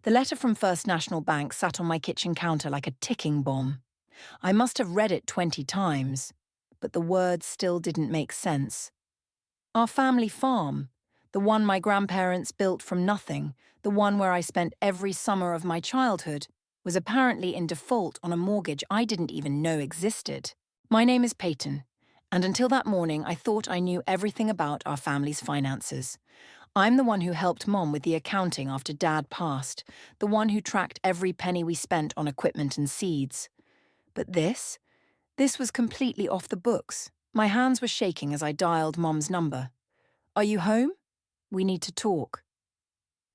The letter from First National Bank sat on my kitchen counter like a ticking bomb. I must have read it 20 times, but the words still didn't make sense. Our family farm, the one my grandparents built from nothing, the one where I spent every summer of my childhood, was apparently in default on a mortgage I didn't even know existed. My name is Peyton, and until that morning I thought I knew everything about our family's finances. I'm the one who helped Mom with the accounting after Dad passed, the one who tracked every penny we spent on equipment and seeds. But this was completely off the books. My hands were shaking as I dialed Mom's number. "Are you home? We need to talk."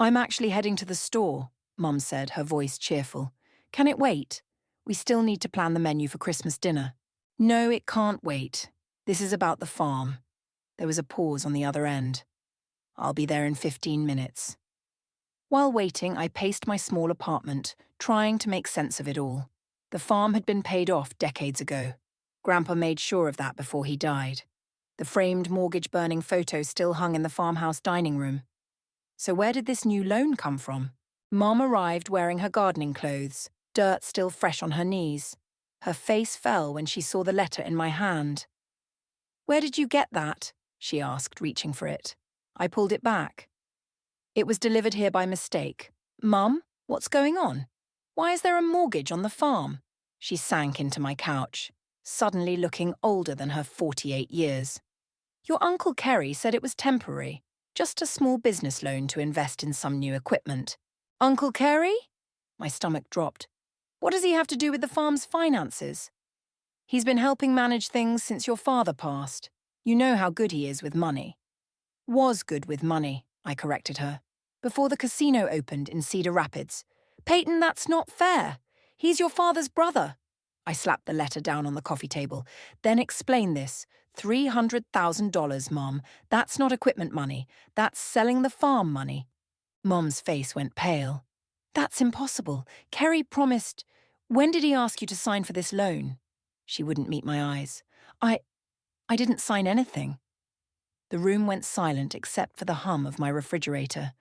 "I'm actually heading to the store," Mom said, her voice cheerful. "Can it wait? We still need to plan the menu for Christmas dinner." "No, it can't wait. This is about the farm." There was a pause on the other end. "I'll be there in 15 minutes. While waiting, I paced my small apartment, trying to make sense of it all. The farm had been paid off decades ago. Grandpa made sure of that before he died. The framed mortgage-burning photo still hung in the farmhouse dining room. So where did this new loan come from? Mom arrived wearing her gardening clothes, dirt still fresh on her knees. Her face fell when she saw the letter in my hand. "Where did you get that?" she asked, reaching for it. I pulled it back. "It was delivered here by mistake. Mum, what's going on? Why is there a mortgage on the farm?" She sank into my couch, suddenly looking older than her 48 years. "Your Uncle Kerry said it was temporary, just a small business loan to invest in some new equipment." "Uncle Kerry?" My stomach dropped. "What does he have to do with the farm's finances?" "He's been helping manage things since your father passed. You know how good he is with money." "Was good with money," I corrected her. "Before the casino opened in Cedar Rapids." "Peyton, that's not fair. He's your father's brother." I slapped the letter down on the coffee table. "Then explain this. $300,000, Mom. That's not equipment money. That's selling the farm money." Mom's face went pale. "That's impossible. Kerry promised—" "When did he ask you to sign for this loan?" She wouldn't meet my eyes. I didn't sign anything." The room went silent except for the hum of my refrigerator.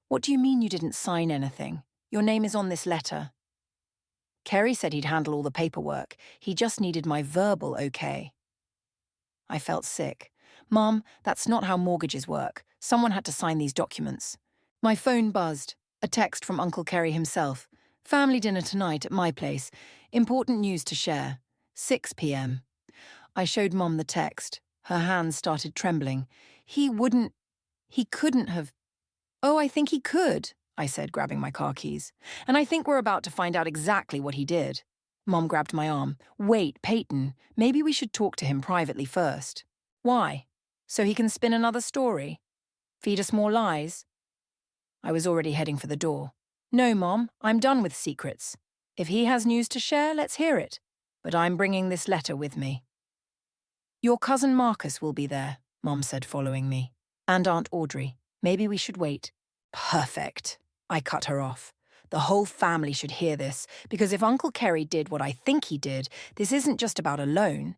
"What do you mean you didn't sign anything? Your name is on this letter." "Kerry said he'd handle all the paperwork. He just needed my verbal okay." I felt sick. "Mom, that's not how mortgages work. Someone had to sign these documents." My phone buzzed. A text from Uncle Kerry himself. "Family dinner tonight at my place. Important news to share. 6 p.m. I showed Mom the text. Her hands started trembling. He couldn't have. "Oh, I think he could," I said, grabbing my car keys. "And I think we're about to find out exactly what he did." Mom grabbed my arm. "Wait, Peyton, maybe we should talk to him privately first." "Why? So he can spin another story? Feed us more lies?" I was already heading for the door. "No, Mom, I'm done with secrets. If he has news to share, let's hear it. But I'm bringing this letter with me." "Your cousin Marcus will be there," Mom said, following me. "And Aunt Audrey. Maybe we should wait." "Perfect." I cut her off. "The whole family should hear this, because if Uncle Kerry did what I think he did, this isn't just about a loan.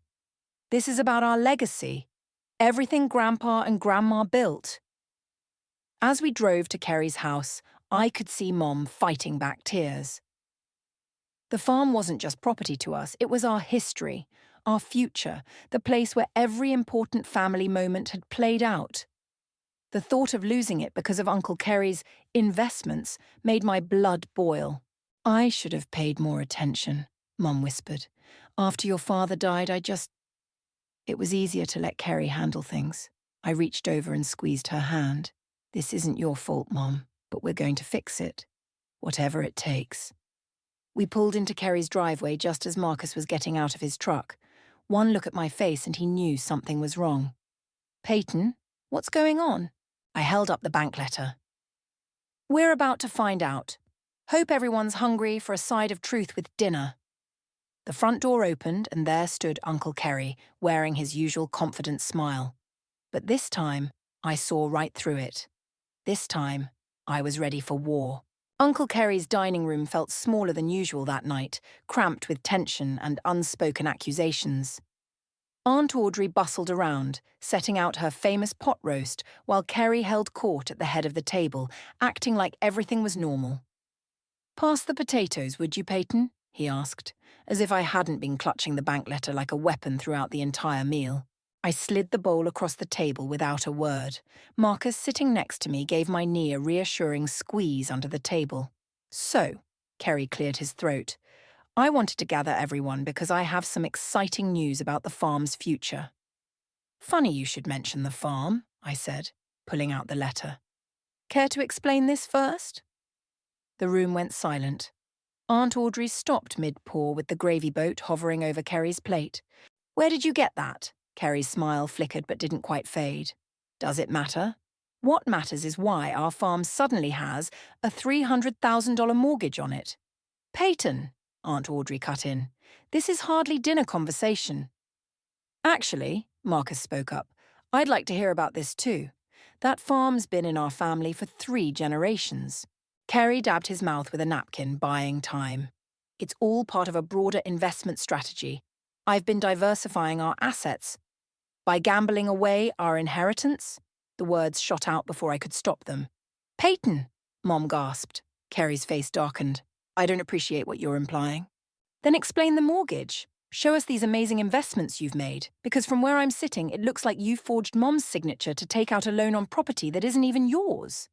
This is about our legacy. Everything Grandpa and Grandma built." As we drove to Kerry's house, I could see Mom fighting back tears. The farm wasn't just property to us, it was our history, our future, the place where every important family moment had played out. The thought of losing it because of Uncle Kerry's investments made my blood boil. "I should have paid more attention," Mum whispered. "After your father died, It was easier to let Kerry handle things." I reached over and squeezed her hand. "This isn't your fault, Mom, but we're going to fix it. Whatever it takes." We pulled into Kerry's driveway just as Marcus was getting out of his truck. One look at my face and he knew something was wrong. "Peyton, what's going on?" I held up the bank letter. "We're about to find out. Hope everyone's hungry for a side of truth with dinner." The front door opened and there stood Uncle Kerry, wearing his usual confident smile. But this time, I saw right through it. This time, I was ready for war. Uncle Kerry's dining room felt smaller than usual that night, cramped with tension and unspoken accusations. Aunt Audrey bustled around, setting out her famous pot roast, while Kerry held court at the head of the table, acting like everything was normal. Pass the potatoes, would you, Peyton? He asked, as if I hadn't been clutching the bank letter like a weapon throughout the entire meal. I slid the bowl across the table without a word. Marcus, sitting next to me, gave my knee a reassuring squeeze under the table. So, Kerry cleared his throat, I wanted to gather everyone because I have some exciting news about the farm's future. Funny you should mention the farm, I said, pulling out the letter. Care to explain this first? The room went silent. Aunt Audrey stopped mid-pour with the gravy boat hovering over Kerry's plate. Where did you get that? Kerry's smile flickered but didn't quite fade. Does it matter? What matters is why our farm suddenly has a $300,000 mortgage on it. Peyton, Aunt Audrey cut in, this is hardly dinner conversation. Actually, Marcus spoke up, I'd like to hear about this too. That farm's been in our family for 3 generations. Kerry dabbed his mouth with a napkin, buying time. It's all part of a broader investment strategy. I've been diversifying our assets. By gambling away our inheritance? The words shot out before I could stop them. Peyton, Mom gasped. Kerry's face darkened. I don't appreciate what you're implying. Then explain the mortgage. Show us these amazing investments you've made, because from where I'm sitting, it looks like you forged Mom's signature to take out a loan on property that isn't even yours.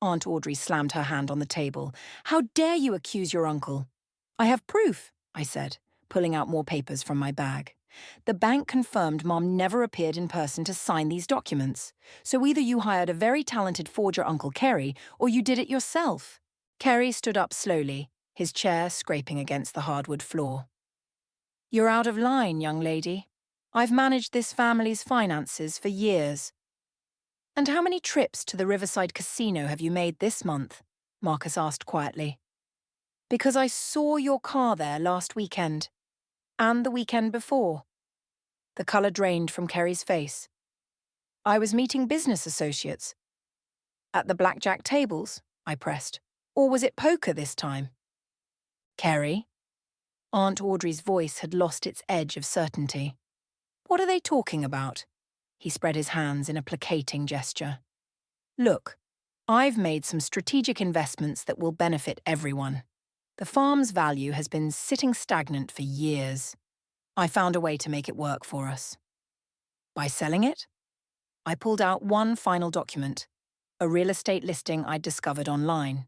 Aunt Audrey slammed her hand on the table. How dare you accuse your uncle? I have proof, I said, pulling out more papers from my bag. The bank confirmed Mom never appeared in person to sign these documents. So either you hired a very talented forger, Uncle Kerry, or you did it yourself. Kerry stood up slowly, his chair scraping against the hardwood floor. You're out of line, young lady. I've managed this family's finances for years. And how many trips to the Riverside Casino have you made this month? Marcus asked quietly. Because I saw your car there last weekend. And the weekend before. The colour drained from Kerry's face. I was meeting business associates. At the blackjack tables, I pressed. Or was it poker this time? Kerry? Aunt Audrey's voice had lost its edge of certainty. What are they talking about? He spread his hands in a placating gesture. Look, I've made some strategic investments that will benefit everyone. The farm's value has been sitting stagnant for years. I found a way to make it work for us. By selling it? I pulled out one final document, a real estate listing I'd discovered online.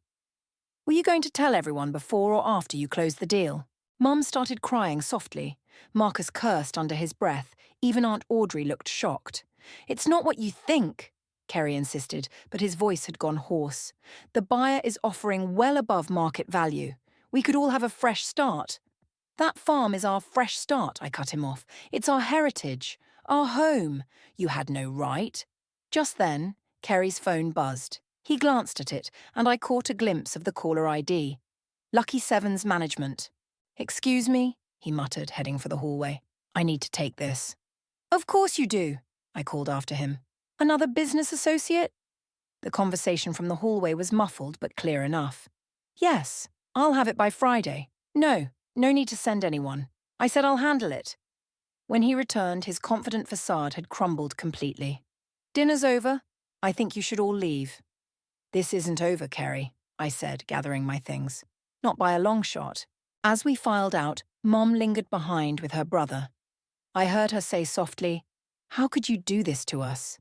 Were you going to tell everyone before or after you closed the deal? Mum started crying softly. Marcus cursed under his breath. Even Aunt Audrey looked shocked. It's not what you think, Kerry insisted, but his voice had gone hoarse. The buyer is offering well above market value. We could all have a fresh start. That farm is our fresh start, I cut him off. It's our heritage, our home. You had no right. Just then, Kerry's phone buzzed. He glanced at it, and I caught a glimpse of the caller ID. Lucky Seven's management. Excuse me, he muttered, heading for the hallway. I need to take this. Of course you do, I called after him. Another business associate? The conversation from the hallway was muffled but clear enough. Yes, I'll have it by Friday. No need to send anyone. I said I'll handle it. When he returned, his confident facade had crumbled completely. Dinner's over. I think you should all leave. This isn't over, Kerry, I said, gathering my things. Not by a long shot. As we filed out, Mom lingered behind with her brother. I heard her say softly, How could you do this to us?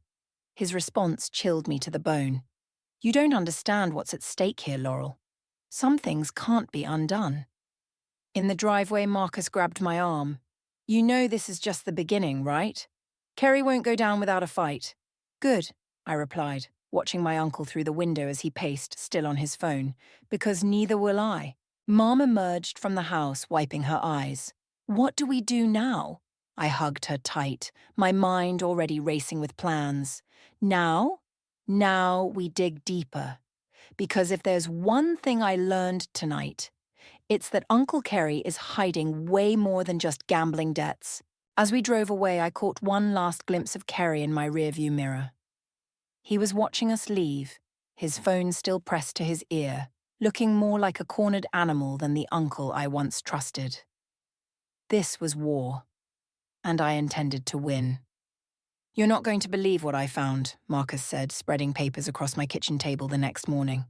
His response chilled me to the bone. You don't understand what's at stake here, Laurel. Some things can't be undone. In the driveway, Marcus grabbed my arm. You know this is just the beginning, right? Kerry won't go down without a fight. Good, I replied, watching my uncle through the window as he paced, still on his phone, because neither will I. Mom emerged from the house, wiping her eyes. What do we do now? I hugged her tight, my mind already racing with plans. Now we dig deeper. Because if there's one thing I learned tonight, it's that Uncle Kerry is hiding way more than just gambling debts. As we drove away, I caught one last glimpse of Kerry in my rearview mirror. He was watching us leave, his phone still pressed to his ear, looking more like a cornered animal than the uncle I once trusted. This was war, and I intended to win. You're not going to believe what I found, Marcus said, spreading papers across my kitchen table the next morning.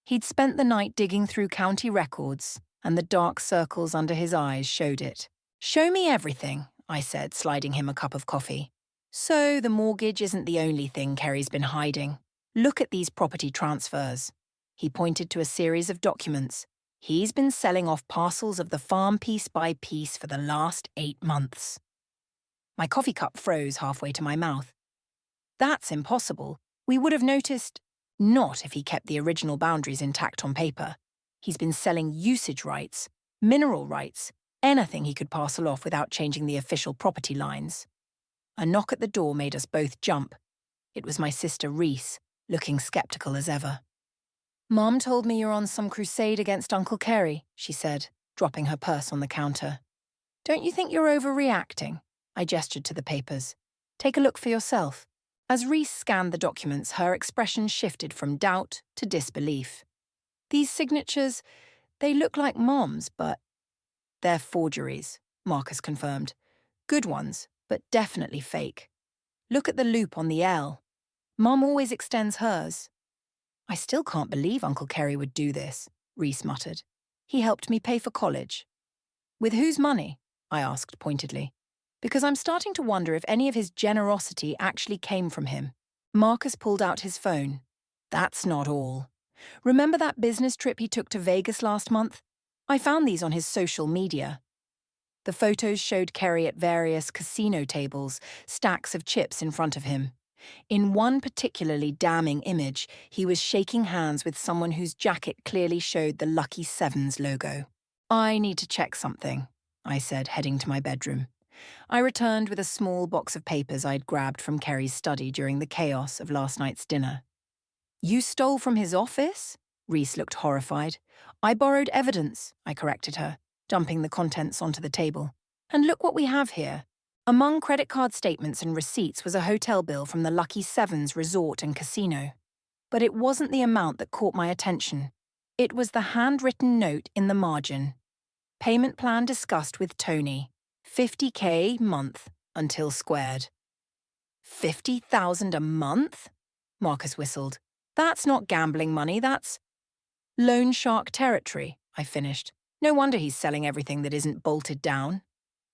He'd spent the night digging through county records, and the dark circles under his eyes showed it. "Show me everything," I said, sliding him a cup of coffee. "So the mortgage isn't the only thing Kerry's been hiding. Look at these property transfers." He pointed to a series of documents. "He's been selling off parcels of the farm piece by piece for the last 8 months. My coffee cup froze halfway to my mouth. "That's impossible. We would have noticed." "Not if he kept the original boundaries intact on paper. He's been selling usage rights, mineral rights, anything he could parcel off without changing the official property lines." A knock at the door made us both jump. It was my sister Reese, looking skeptical as ever. "Mom told me you're on some crusade against Uncle Kerry," she said, dropping her purse on the counter. "Don't you think you're overreacting?" I gestured to the papers. "Take a look for yourself." As Reese scanned the documents, her expression shifted from doubt to disbelief. "These signatures, they look like Mom's, but—" "They're forgeries," Marcus confirmed. "Good ones, but definitely fake. Look at the loop on the L. Mom always extends hers." "I still can't believe Uncle Kerry would do this," Reese muttered. "He helped me pay for college." "With whose money?" I asked pointedly. "Because I'm starting to wonder if any of his generosity actually came from him." Marcus pulled out his phone. "That's not all. Remember that business trip he took to Vegas last month? I found these on his social media." The photos showed Kerry at various casino tables, stacks of chips in front of him. In one particularly damning image, he was shaking hands with someone whose jacket clearly showed the Lucky Sevens logo. "I need to check something," I said, heading to my bedroom. I returned with a small box of papers I'd grabbed from Kerry's study during the chaos of last night's dinner. "You stole from his office?" Reese looked horrified. "I borrowed evidence," I corrected her, dumping the contents onto the table. "And look what we have here." Among credit card statements and receipts was a hotel bill from the Lucky Sevens resort and casino. But it wasn't the amount that caught my attention. It was the handwritten note in the margin. "Payment plan discussed with Tony. $50K month until squared." $50,000 a month? Marcus whistled. "That's not gambling money, that's—" "Loan shark territory," I finished. "No wonder he's selling everything that isn't bolted down."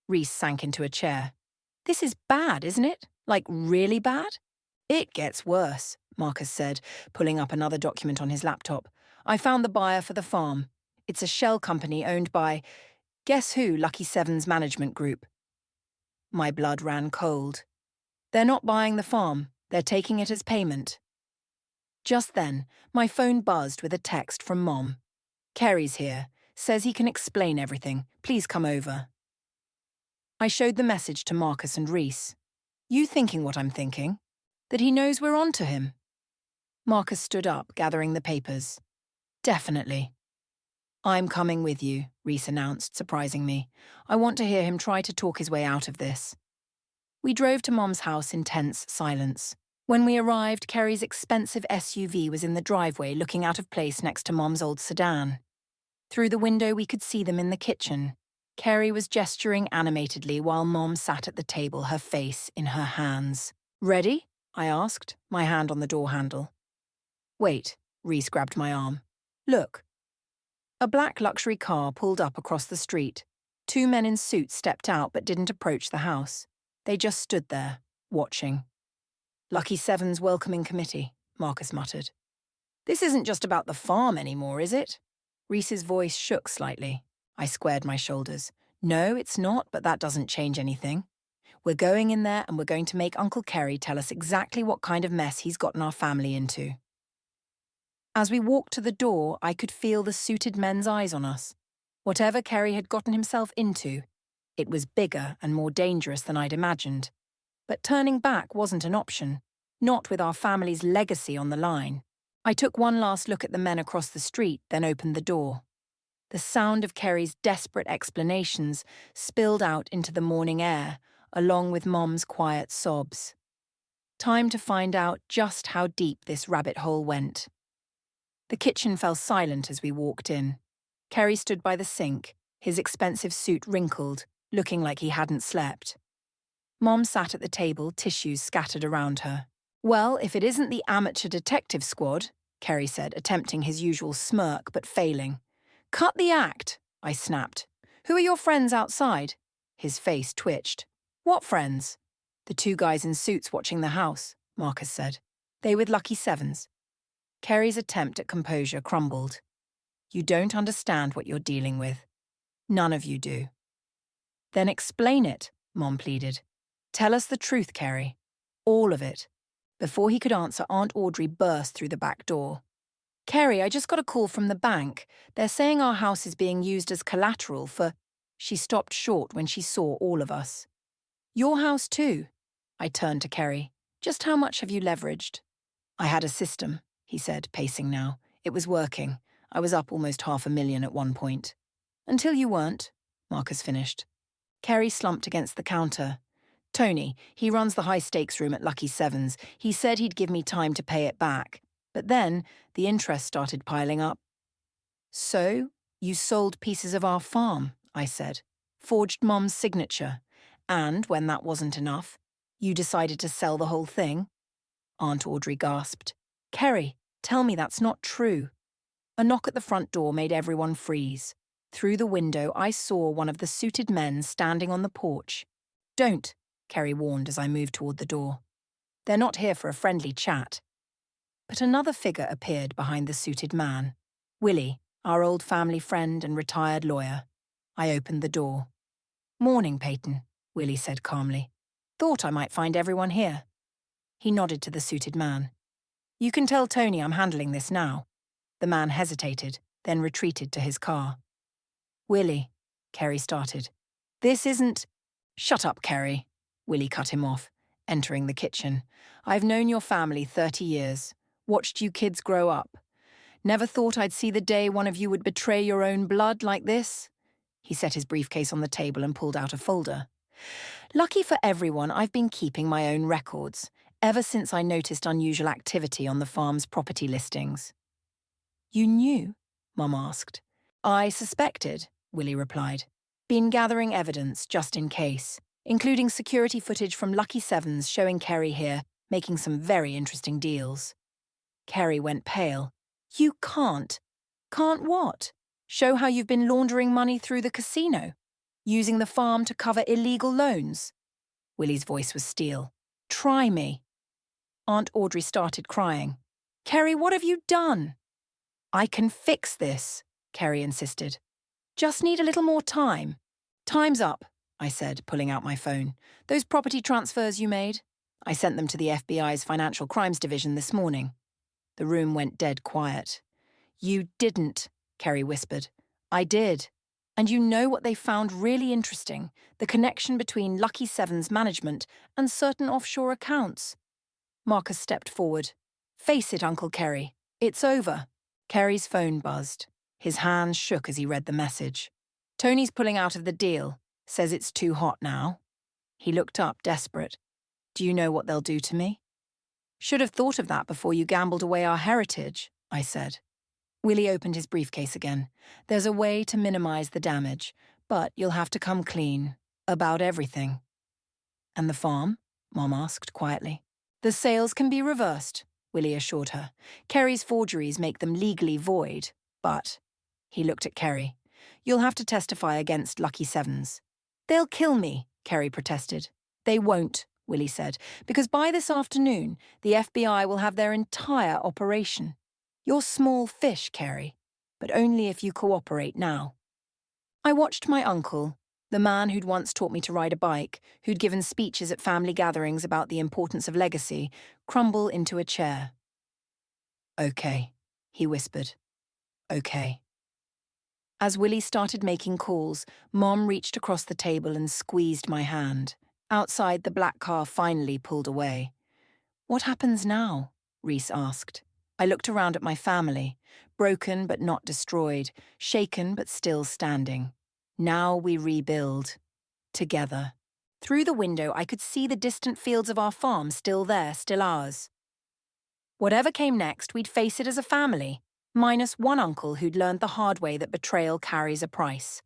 Reese sank into a chair. "This is bad, isn't it? Like, really bad?" "It gets worse," Marcus said, pulling up another document on his laptop. "I found the buyer for the farm. It's a shell company owned by— guess who, Lucky Sevens Management Group." My blood ran cold. "They're not buying the farm. They're taking it as payment." Just then, my phone buzzed with a text from Mom. "Kerry's here. Says he can explain everything. Please come over." I showed the message to Marcus and Reese. "You thinking what I'm thinking? That he knows we're on to him?" Marcus stood up, gathering the papers. "Definitely." "I'm coming with you," Reese announced, surprising me. "I want to hear him try to talk his way out of this." We drove to Mom's house in tense silence. When we arrived, Kerry's expensive SUV was in the driveway, looking out of place next to Mom's old sedan. Through the window, we could see them in the kitchen. Kerry was gesturing animatedly while Mom sat at the table, her face in her hands. "Ready?" I asked, my hand on the door handle. "Wait," Reese grabbed my arm. "Look." A black luxury car pulled up across the street. 2 men in suits stepped out but didn't approach the house. They just stood there, watching. "Lucky Sevens welcoming committee," Marcus muttered. "This isn't just about the farm anymore, is it?" Reese's voice shook slightly. I squared my shoulders. "No, it's not, but that doesn't change anything. We're going in there and we're going to make Uncle Kerry tell us exactly what kind of mess he's gotten our family into." As we walked to the door, I could feel the suited men's eyes on us. Whatever Kerry had gotten himself into, it was bigger and more dangerous than I'd imagined. But turning back wasn't an option, not with our family's legacy on the line. I took one last look at the men across the street, then opened the door. The sound of Kerry's desperate explanations spilled out into the morning air, along with Mom's quiet sobs. Time to find out just how deep this rabbit hole went. The kitchen fell silent as we walked in. Kerry stood by the sink, his expensive suit wrinkled, looking like he hadn't slept. Mom sat at the table, tissues scattered around her. "Well, if it isn't the amateur detective squad," Kerry said, attempting his usual smirk but failing. Cut the act, I snapped. Who are your friends outside? His face twitched. What friends? The two guys in suits watching the house, Marcus said. They with lucky sevens. Kerry's attempt at composure crumbled. You don't understand what you're dealing with. None of you do. Then explain it, Mom pleaded. Tell us the truth, Kerry. All of it. Before he could answer, Aunt Audrey burst through the back door. Kerry, I just got a call from the bank. They're saying our house is being used as collateral for... She stopped short when she saw all of us. Your house too. I turned to Kerry. Just how much have you leveraged? I had a system, he said, pacing now. It was working. I was up almost $500,000 at one point. Until you weren't, Marcus finished. Kerry slumped against the counter. Tony, he runs the high-stakes room at Lucky Sevens. He said he'd give me time to pay it back. But then, the interest started piling up. So, you sold pieces of our farm, I said. Forged Mom's signature. And, when that wasn't enough, you decided to sell the whole thing? Aunt Audrey gasped. Kerry, tell me that's not true. A knock at the front door made everyone freeze. Through the window, I saw one of the suited men standing on the porch. Don't, Kerry warned as I moved toward the door. They're not here for a friendly chat. But another figure appeared behind the suited man. Willie, our old family friend and retired lawyer. I opened the door. Morning, Peyton, Willie said calmly. Thought I might find everyone here. He nodded to the suited man. You can tell Tony I'm handling this now. The man hesitated, then retreated to his car. Willie, Kerry started. This isn't... Shut up, Kerry, Willie cut him off, entering the kitchen. I've known your family 30 years, watched you kids grow up. Never thought I'd see the day one of you would betray your own blood like this. He set his briefcase on the table and pulled out a folder. Lucky for everyone, I've been keeping my own records, ever since I noticed unusual activity on the farm's property listings. You knew? Mum asked. I suspected, Willie replied. Been gathering evidence just in case, including security footage from Lucky Sevens showing Kerry here making some very interesting deals. Kerry went pale. You can't. Can't what? Show how you've been laundering money through the casino? Using the farm to cover illegal loans? Willie's voice was steel. Try me. Aunt Audrey started crying. Kerry, what have you done? I can fix this, Kerry insisted. Just need a little more time. Time's up, I said, pulling out my phone. Those property transfers you made? I sent them to the FBI's Financial Crimes Division this morning. The room went dead quiet. You didn't, Kerry whispered. I did. And you know what they found really interesting? The connection between Lucky Sevens management and certain offshore accounts. Marcus stepped forward. Face it, Uncle Kerry. It's over. Kerry's phone buzzed. His hands shook as he read the message. Tony's pulling out of the deal. Says it's too hot now. He looked up, desperate. Do you know what they'll do to me? Should have thought of that before you gambled away our heritage, I said. Willie opened his briefcase again. There's a way to minimize the damage, but you'll have to come clean. About everything. And the farm? Mom asked quietly. The sales can be reversed, Willie assured her. Kerry's forgeries make them legally void, but... He looked at Kerry. You'll have to testify against Lucky Sevens. They'll kill me, Kerry protested. They won't, Willie said, because by this afternoon, the FBI will have their entire operation. You're small fish, Kerry, but only if you cooperate now. I watched my uncle, the man who'd once taught me to ride a bike, who'd given speeches at family gatherings about the importance of legacy, crumble into a chair. Okay, he whispered. Okay. As Willie started making calls, Mom reached across the table and squeezed my hand. Outside, the black car finally pulled away. What happens now? Reese asked. I looked around at my family, broken but not destroyed, shaken but still standing. Now we rebuild. Together. Through the window, I could see the distant fields of our farm still there, still ours. Whatever came next, we'd face it as a family, minus one uncle who'd learned the hard way that betrayal carries a price.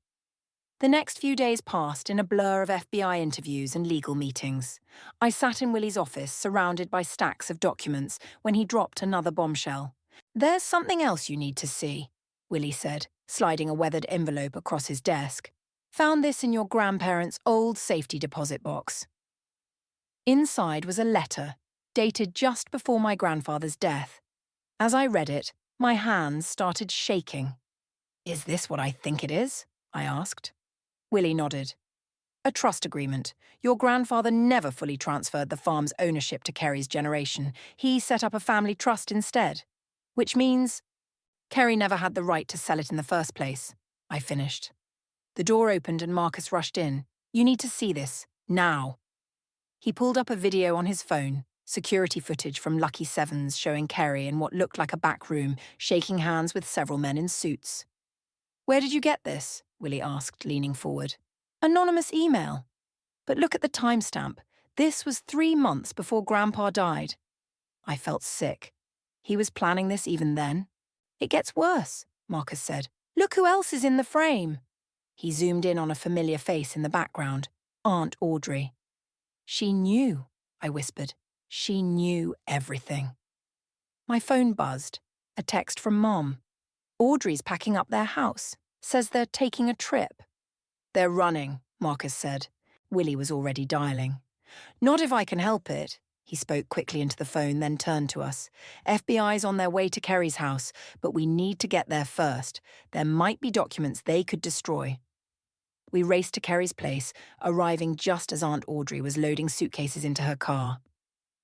The next few days passed in a blur of FBI interviews and legal meetings. I sat in Willie's office, surrounded by stacks of documents, when he dropped another bombshell. There's something else you need to see, Willie said, sliding a weathered envelope across his desk. Found this in your grandparents' old safety deposit box. Inside was a letter, dated just before my grandfather's death. As I read it, my hands started shaking. Is this what I think it is? I asked. Willie nodded. A trust agreement. Your grandfather never fully transferred the farm's ownership to Kerry's generation. He set up a family trust instead. Which means Kerry never had the right to sell it in the first place. I finished. The door opened and Marcus rushed in. You need to see this. Now. He pulled up a video on his phone, security footage from Lucky Sevens showing Kerry in what looked like a back room, shaking hands with several men in suits. Where did you get this? Willie asked, leaning forward. Anonymous email. But look at the timestamp. This was 3 months before Grandpa died. I felt sick. He was planning this even then. It gets worse, Marcus said. Look who else is in the frame. He zoomed in on a familiar face in the background, Aunt Audrey. She knew, I whispered. She knew everything. My phone buzzed. A text from Mom. Audrey's packing up their house. Says they're taking a trip. They're running, Marcus said. Willie was already dialing. Not if I can help it. He spoke quickly into the phone, then turned to us. FBI's on their way to Kerry's house, but we need to get there first. There might be documents they could destroy. We raced to Kerry's place, arriving just as Aunt Audrey was loading suitcases into her car.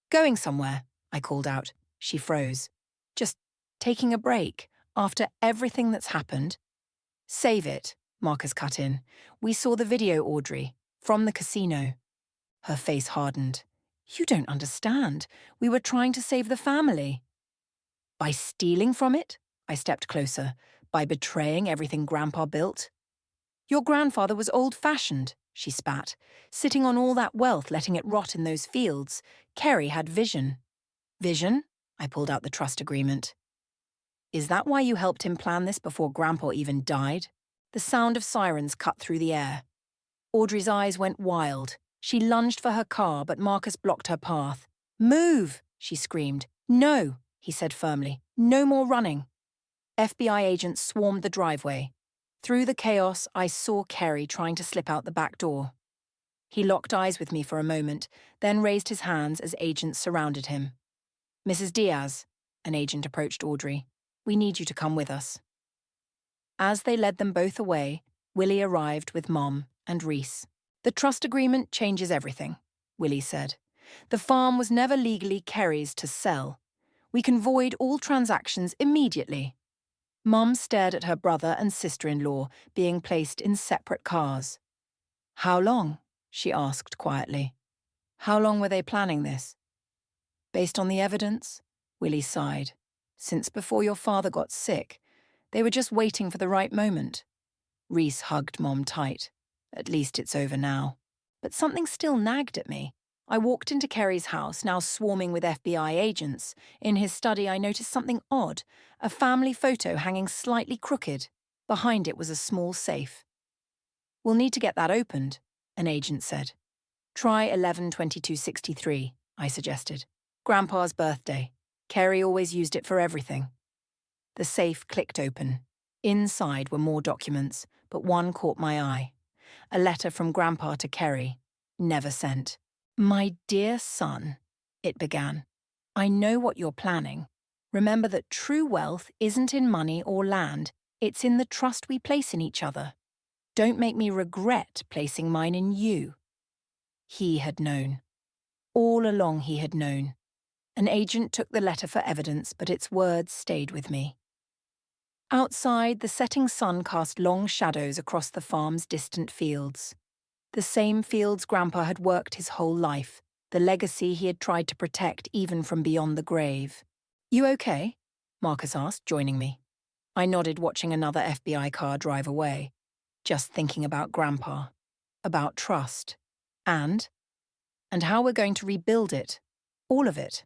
Going somewhere, I called out. She froze. Just taking a break, after everything that's happened. Save it, Marcus cut in. We saw the video, Audrey, from the casino. Her face hardened. You don't understand. We were trying to save the family. By stealing from it? I stepped closer. By betraying everything Grandpa built? Your grandfather was old-fashioned, she spat. Sitting on all that wealth, letting it rot in those fields. Kerry had vision. Vision? I pulled out the trust agreement. Is that why you helped him plan this before Grandpa even died? The sound of sirens cut through the air. Audrey's eyes went wild. She lunged for her car, but Marcus blocked her path. Move, she screamed. No, he said firmly. No more running. FBI agents swarmed the driveway. Through the chaos, I saw Kerry trying to slip out the back door. He locked eyes with me for a moment, then raised his hands as agents surrounded him. Mrs. Diaz, an agent approached Audrey. We need you to come with us. As they led them both away, Willie arrived with Mom and Reese. The trust agreement changes everything, Willie said. The farm was never legally Kerry's to sell. We can void all transactions immediately. Mom stared at her brother and sister-in-law being placed in separate cars. How long? She asked quietly. How long were they planning this? Based on the evidence? Willie sighed. Since before your father got sick, they were just waiting for the right moment. Reese hugged Mom tight. At least it's over now. But something still nagged at me. I walked into Kerry's house, now swarming with FBI agents. In his study, I noticed something odd, a family photo hanging slightly crooked. Behind it was a small safe. We'll need to get that opened, an agent said. Try 11/22/63, I suggested. Grandpa's birthday. Kerry always used it for everything. The safe clicked open. Inside were more documents, but one caught my eye. A letter from Grandpa to Kerry, never sent. My dear son, it began. I know what you're planning. Remember that true wealth isn't in money or land. It's in the trust we place in each other. Don't make me regret placing mine in you. He had known. All along he had known. An agent took the letter for evidence, but its words stayed with me. Outside, the setting sun cast long shadows across the farm's distant fields. The same fields Grandpa had worked his whole life, the legacy he had tried to protect even from beyond the grave. You okay? Marcus asked, joining me. I nodded, watching another FBI car drive away, just thinking about Grandpa, about trust, and how we're going to rebuild it, all of it.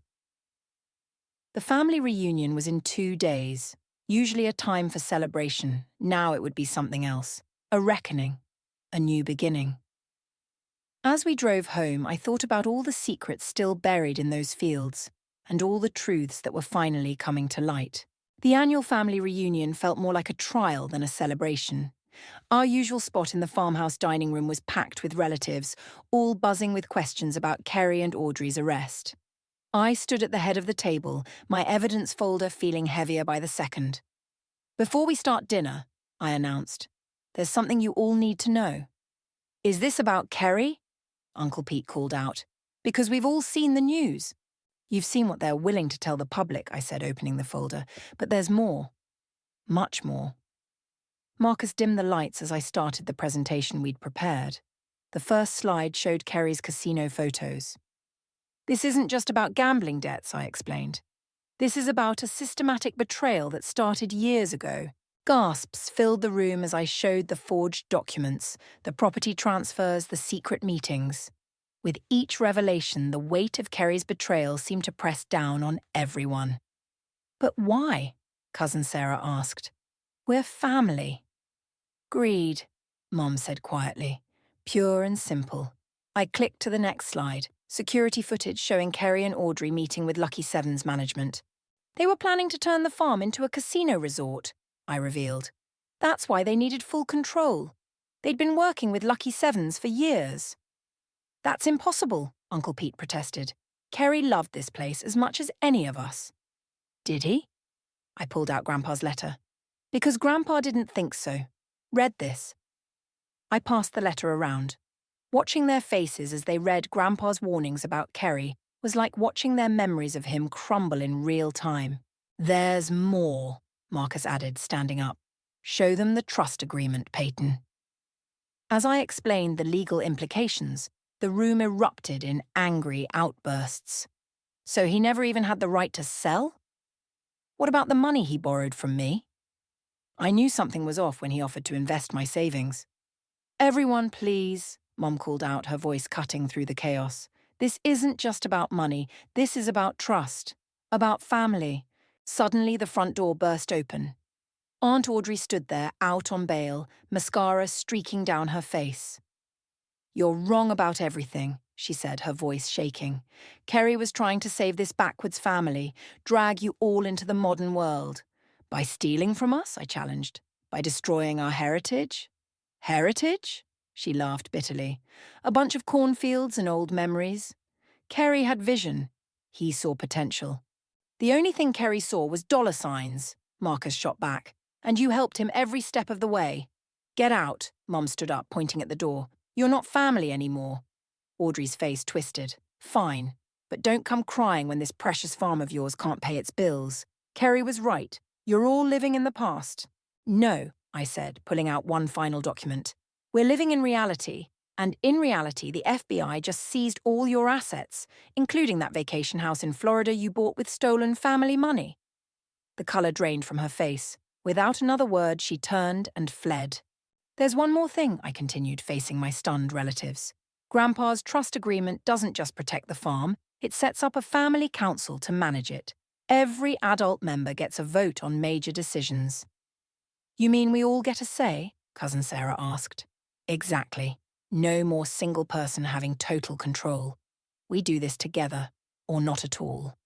The family reunion was in 2 days. Usually a time for celebration, now it would be something else. A reckoning, a new beginning. As we drove home, I thought about all the secrets still buried in those fields, and all the truths that were finally coming to light. The annual family reunion felt more like a trial than a celebration. Our usual spot in the farmhouse dining room was packed with relatives, all buzzing with questions about Kerry and Audrey's arrest. I stood at the head of the table, my evidence folder feeling heavier by the second. "Before we start dinner," I announced, "there's something you all need to know." "Is this about Kerry?" Uncle Pete called out. "Because we've all seen the news." "You've seen what they're willing to tell the public," I said, opening the folder. "But there's more. Much more." Marcus dimmed the lights as I started the presentation we'd prepared. The first slide showed Kerry's casino photos. "This isn't just about gambling debts," I explained. "This is about a systematic betrayal that started years ago." Gasps filled the room as I showed the forged documents, the property transfers, the secret meetings. With each revelation, the weight of Kerry's betrayal seemed to press down on everyone. "But why?" Cousin Sarah asked. "We're family." "Greed," Mom said quietly. "Pure and simple." I clicked to the next slide, security footage showing Kerry and Audrey meeting with Lucky Seven's management. "They were planning to turn the farm into a casino resort," I revealed. "That's why they needed full control. They'd been working with Lucky Sevens for years." "That's impossible," Uncle Pete protested. "Kerry loved this place as much as any of us." "Did he?" I pulled out Grandpa's letter. "Because Grandpa didn't think so. Read this." I passed the letter around. Watching their faces as they read Grandpa's warnings about Kerry was like watching their memories of him crumble in real time. "There's more," Marcus added, standing up. "Show them the trust agreement, Peyton." As I explained the legal implications, the room erupted in angry outbursts. "So he never even had the right to sell? What about the money he borrowed from me?" I knew something was off when he offered to invest my savings. "Everyone, please," Mom called out, her voice cutting through the chaos. "This isn't just about money. This is about trust. About family." Suddenly, the front door burst open. Aunt Audrey stood there, out on bail, mascara streaking down her face. "You're wrong about everything," she said, her voice shaking. "Kerry was trying to save this backwards family, drag you all into the modern world. By stealing from us?" I challenged. "By destroying our heritage?" "Heritage?" She laughed bitterly. "A bunch of cornfields and old memories. Kerry had vision. He saw potential." "The only thing Kerry saw was dollar signs," Marcus shot back. "And you helped him every step of the way." "Get out," Mom stood up, pointing at the door. "You're not family anymore." Audrey's face twisted. "Fine, but don't come crying when this precious farm of yours can't pay its bills. Kerry was right. You're all living in the past." "No," I said, pulling out one final document. "We're living in reality. And in reality, the FBI just seized all your assets, including that vacation house in Florida you bought with stolen family money." The colour drained from her face. Without another word, she turned and fled. "There's one more thing," I continued, facing my stunned relatives. "Grandpa's trust agreement doesn't just protect the farm, it sets up a family council to manage it. Every adult member gets a vote on major decisions." "You mean we all get a say?" Cousin Sarah asked. "Exactly. No more single person having total control. We do this together, or not at all."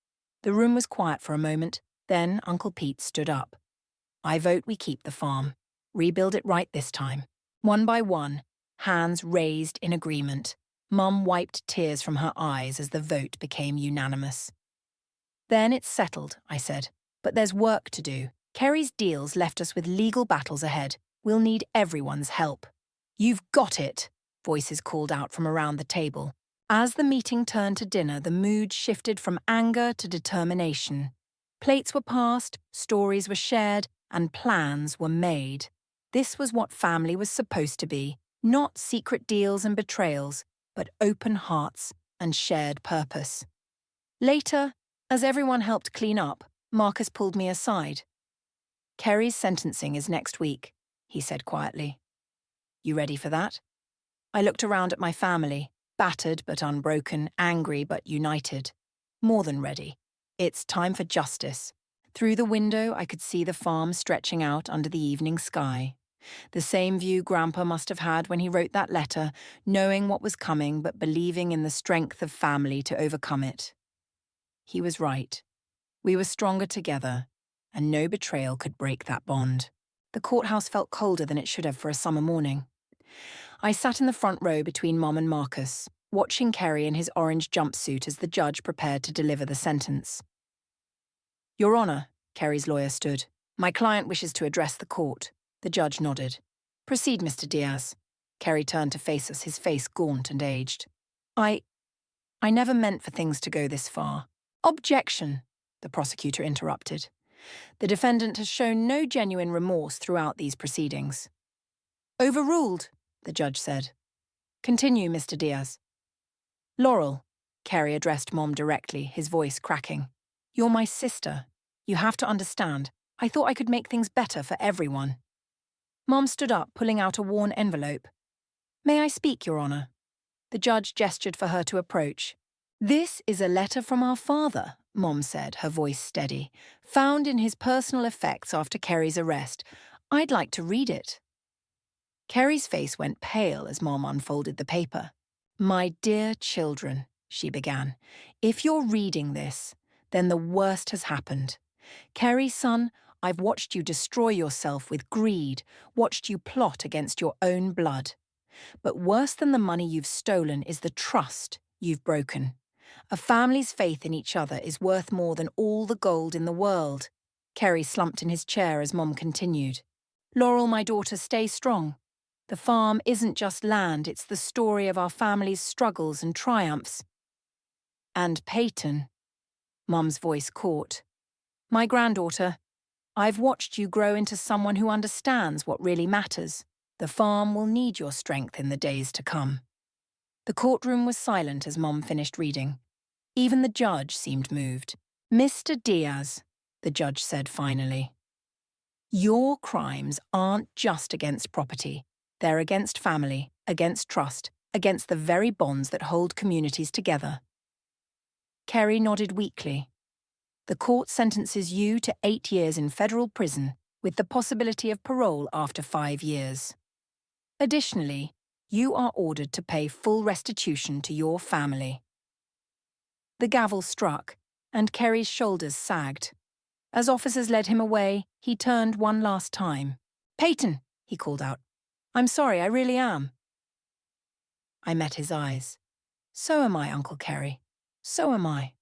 The room was quiet for a moment, then Uncle Pete stood up. "I vote we keep the farm. Rebuild it right this time." One by one, hands raised in agreement. Mum wiped tears from her eyes as the vote became unanimous. "Then it's settled," I said. "But there's work to do. Kerry's deals left us with legal battles ahead. We'll need everyone's help." "You've got it," voices called out from around the table. As the meeting turned to dinner, the mood shifted from anger to determination. Plates were passed, stories were shared, and plans were made. This was what family was supposed to be, not secret deals and betrayals, but open hearts and shared purpose. Later, as everyone helped clean up, Marcus pulled me aside. "Kerry's sentencing is next week," he said quietly. "You ready for that?" I looked around at my family, battered but unbroken, angry but united. More than ready. It's time for justice. Through the window, I could see the farm stretching out under the evening sky. The same view Grandpa must have had when he wrote that letter, knowing what was coming but believing in the strength of family to overcome it. He was right. We were stronger together, and no betrayal could break that bond. The courthouse felt colder than it should have for a summer morning. I sat in the front row between Mom and Marcus, watching Kerry in his orange jumpsuit as the judge prepared to deliver the sentence. Your Honour, Kerry's lawyer stood. My client wishes to address the court. The judge nodded. Proceed, Mr. Diaz. Kerry turned to face us, his face gaunt and aged. I never meant for things to go this far. Objection, the prosecutor interrupted. The defendant has shown no genuine remorse throughout these proceedings. Overruled, the judge said. Continue, Mr. Diaz. Laurel, Kerry addressed Mom directly, his voice cracking. You're my sister. You have to understand. I thought I could make things better for everyone. Mom stood up, pulling out a worn envelope. May I speak, Your Honour? The judge gestured for her to approach. This is a letter from our father, Mom said, her voice steady, found in his personal effects after Kerry's arrest. I'd like to read it. Kerry's face went pale as Mom unfolded the paper. My dear children, she began, if you're reading this, then the worst has happened. Kerry, son, I've watched you destroy yourself with greed, watched you plot against your own blood. But worse than the money you've stolen is the trust you've broken. A family's faith in each other is worth more than all the gold in the world. Kerry slumped in his chair as Mom continued. Laurel, my daughter, stay strong. The farm isn't just land, it's the story of our family's struggles and triumphs. And Peyton, Mom's voice caught. My granddaughter, I've watched you grow into someone who understands what really matters. The farm will need your strength in the days to come. The courtroom was silent as Mom finished reading. Even the judge seemed moved. Mr. Diaz, the judge said finally, your crimes aren't just against property. They're against family, against trust, against the very bonds that hold communities together. Kerry nodded weakly. The court sentences you to 8 years in federal prison with the possibility of parole after 5 years. Additionally, you are ordered to pay full restitution to your family. The gavel struck, and Kerry's shoulders sagged. As officers led him away, he turned one last time. Peyton, he called out. I'm sorry, I really am. I met his eyes. So am I, Uncle Kerry. So am I.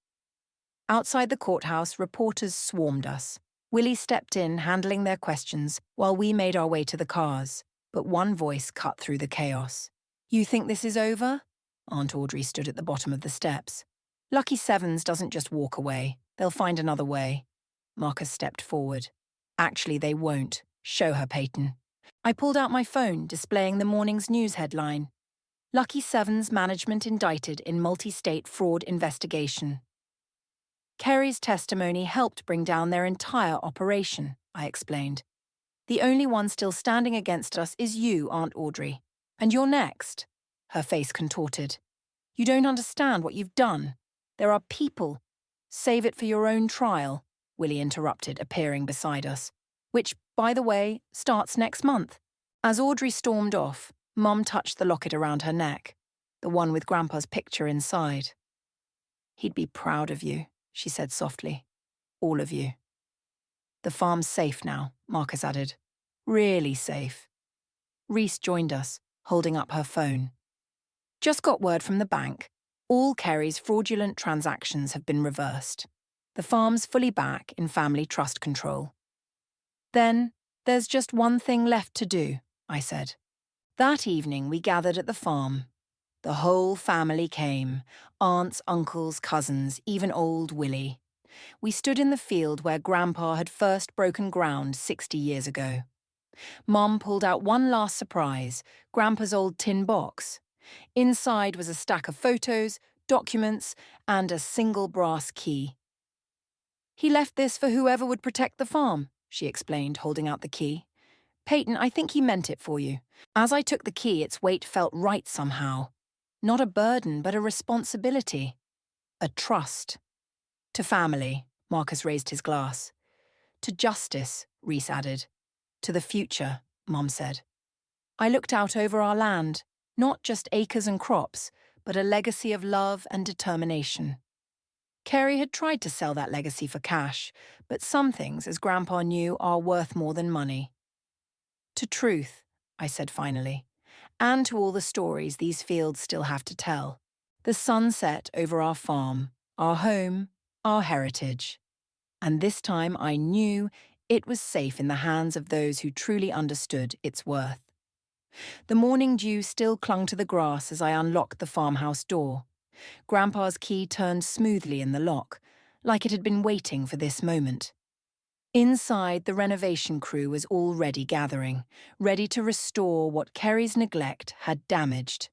Outside the courthouse, reporters swarmed us. Willie stepped in, handling their questions, while we made our way to the cars. But one voice cut through the chaos. You think this is over? Aunt Audrey stood at the bottom of the steps. Lucky Sevens doesn't just walk away. They'll find another way. Marcus stepped forward. Actually, they won't. Show her, Peyton. I pulled out my phone, displaying the morning's news headline. Lucky Sevens management indicted in multi-state fraud investigation. Kerry's testimony helped bring down their entire operation, I explained. The only one still standing against us is you, Aunt Audrey. And you're next. Her face contorted. You don't understand what you've done. There are people. Save it for your own trial, Willie interrupted, appearing beside us. Which, by the way, starts next month. As Audrey stormed off, Mum touched the locket around her neck, the one with Grandpa's picture inside. He'd be proud of you, she said softly. All of you. The farm's safe now, Marcus added. Really safe. Reese joined us, holding up her phone. Just got word from the bank. All Kerry's fraudulent transactions have been reversed. The farm's fully back in family trust control. Then, there's just one thing left to do, I said. That evening we gathered at the farm. The whole family came, aunts, uncles, cousins, even old Willie. We stood in the field where Grandpa had first broken ground 60 years ago. Mum pulled out one last surprise, Grandpa's old tin box. Inside was a stack of photos, documents, and a single brass key. He left this for whoever would protect the farm, she explained, holding out the key. Peyton, I think he meant it for you. As I took the key, its weight felt right somehow. Not a burden, but a responsibility. A trust. To family, Marcus raised his glass. To justice, Reese added. To the future, Mum said. I looked out over our land, not just acres and crops, but a legacy of love and determination. Carrie had tried to sell that legacy for cash, but some things, as Grandpa knew, are worth more than money. To truth, I said finally, and to all the stories these fields still have to tell. The sun set over our farm, our home, our heritage. And this time I knew it was safe in the hands of those who truly understood its worth. The morning dew still clung to the grass as I unlocked the farmhouse door. Grandpa's key turned smoothly in the lock, like it had been waiting for this moment. Inside, the renovation crew was already gathering, ready to restore what Kerry's neglect had damaged.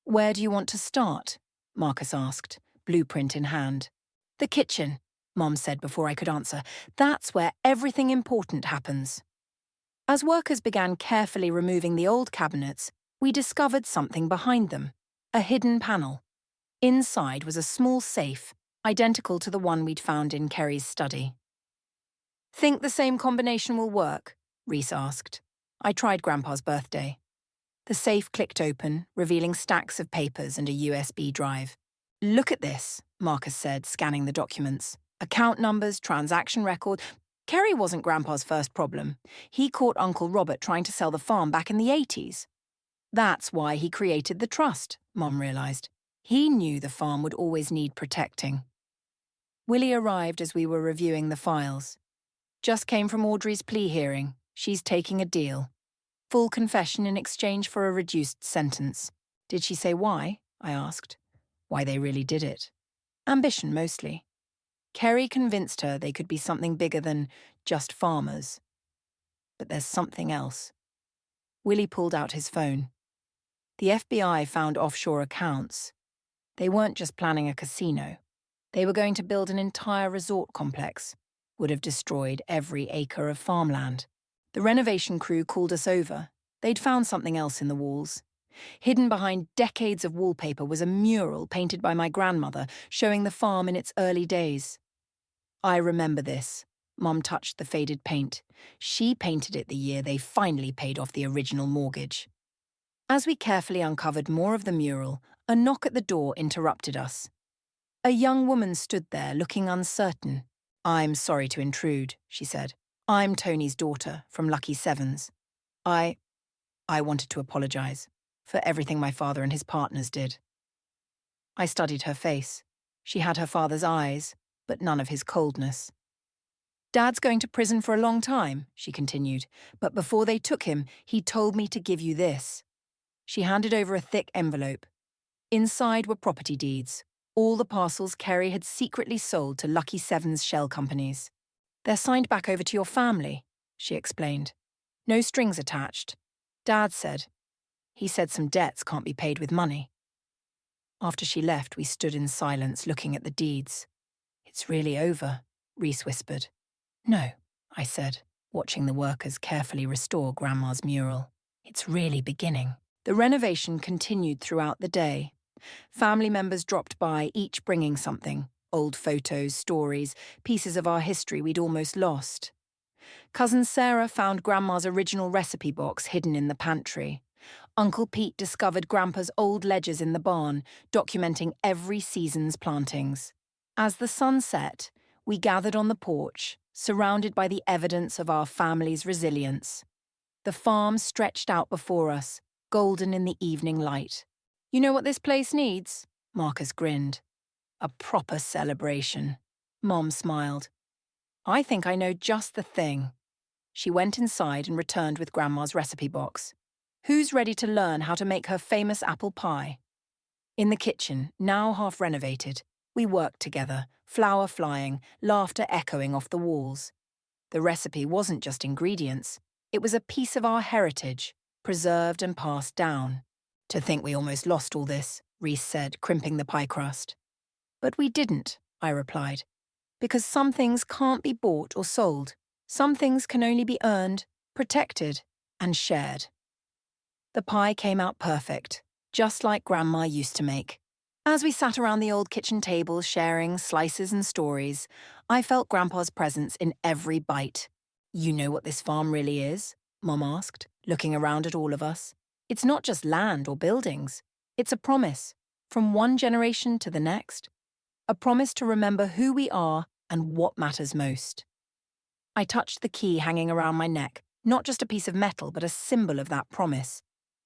"Where do you want to start?" Marcus asked, blueprint in hand. "The kitchen," Mom said before I could answer. "That's where everything important happens." As workers began carefully removing the old cabinets, we discovered something behind them, a hidden panel. Inside was a small safe, identical to the one we'd found in Kerry's study. "Think the same combination will work?" Reese asked. I tried Grandpa's birthday. The safe clicked open, revealing stacks of papers and a USB drive. "Look at this," Marcus said, scanning the documents. "Account numbers, transaction record." Kerry wasn't Grandpa's first problem. He caught Uncle Robert trying to sell the farm back in the 80s. That's why he created the trust, Mom realized. He knew the farm would always need protecting. Willie arrived as we were reviewing the files. "Just came from Audrey's plea hearing. She's taking a deal. Full confession in exchange for a reduced sentence." "Did she say why?" I asked. "Why they really did it." "Ambition, mostly. Kerry convinced her they could be something bigger than just farmers. But there's something else." Willie pulled out his phone. "The FBI found offshore accounts. They weren't just planning a casino. They were going to build an entire resort complex. Would have destroyed every acre of farmland. The renovation crew called us over. They'd found something else in the walls. Hidden behind decades of wallpaper was a mural painted by my grandmother showing the farm in its early days. I remember this." Mom touched the faded paint. "She painted it the year they finally paid off the original mortgage." As we carefully uncovered more of the mural, a knock at the door interrupted us. A young woman stood there, looking uncertain. "I'm sorry to intrude," she said. "I'm Tony's daughter, from Lucky Sevens. I wanted to apologize for everything my father and his partners did." I studied her face. She had her father's eyes, but none of his coldness. "Dad's going to prison for a long time," she continued, "but before they took him, he told me to give you this." She handed over a thick envelope. Inside were property deeds, all the parcels Kerry had secretly sold to Lucky Sevens shell companies. "They're signed back over to your family," she explained. "No strings attached. Dad said. He said some debts can't be paid with money." After she left, we stood in silence looking at the deeds. "It's really over," Reese whispered. "No," I said, watching the workers carefully restore Grandma's mural. "It's really beginning." The renovation continued throughout the day. Family members dropped by, each bringing something: old photos, stories, pieces of our history we'd almost lost. Cousin Sarah found Grandma's original recipe box hidden in the pantry. Uncle Pete discovered Grandpa's old ledgers in the barn, documenting every season's plantings. As the sun set, we gathered on the porch, surrounded by the evidence of our family's resilience. The farm stretched out before us, golden in the evening light. "You know what this place needs?" Marcus grinned. "A proper celebration." Mom smiled. "I think I know just the thing." She went inside and returned with Grandma's recipe box. "Who's ready to learn how to make her famous apple pie?" In the kitchen, now half renovated, we worked together, flour flying, laughter echoing off the walls. The recipe wasn't just ingredients. It was a piece of our heritage, preserved and passed down. "To think we almost lost all this," Reese said, crimping the pie crust. "But we didn't," I replied, "because some things can't be bought or sold. Some things can only be earned, protected, and shared." The pie came out perfect, just like Grandma used to make. As we sat around the old kitchen table sharing slices and stories, I felt Grandpa's presence in every bite. "You know what this farm really is?" Mom asked, looking around at all of us. "It's not just land or buildings. It's a promise, from one generation to the next. A promise to remember who we are and what matters most. I touched the key hanging around my neck, not just a piece of metal, but a symbol of that promise.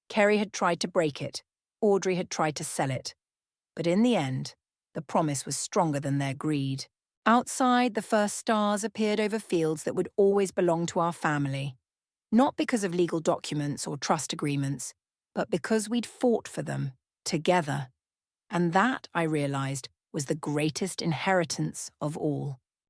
Kerry had tried to break it. Audrey had tried to sell it. But in the end, the promise was stronger than their greed. Outside, the first stars appeared over fields that would always belong to our family. Not because of legal documents or trust agreements, but because we'd fought for them, together. And that, I realized, was the greatest inheritance of all.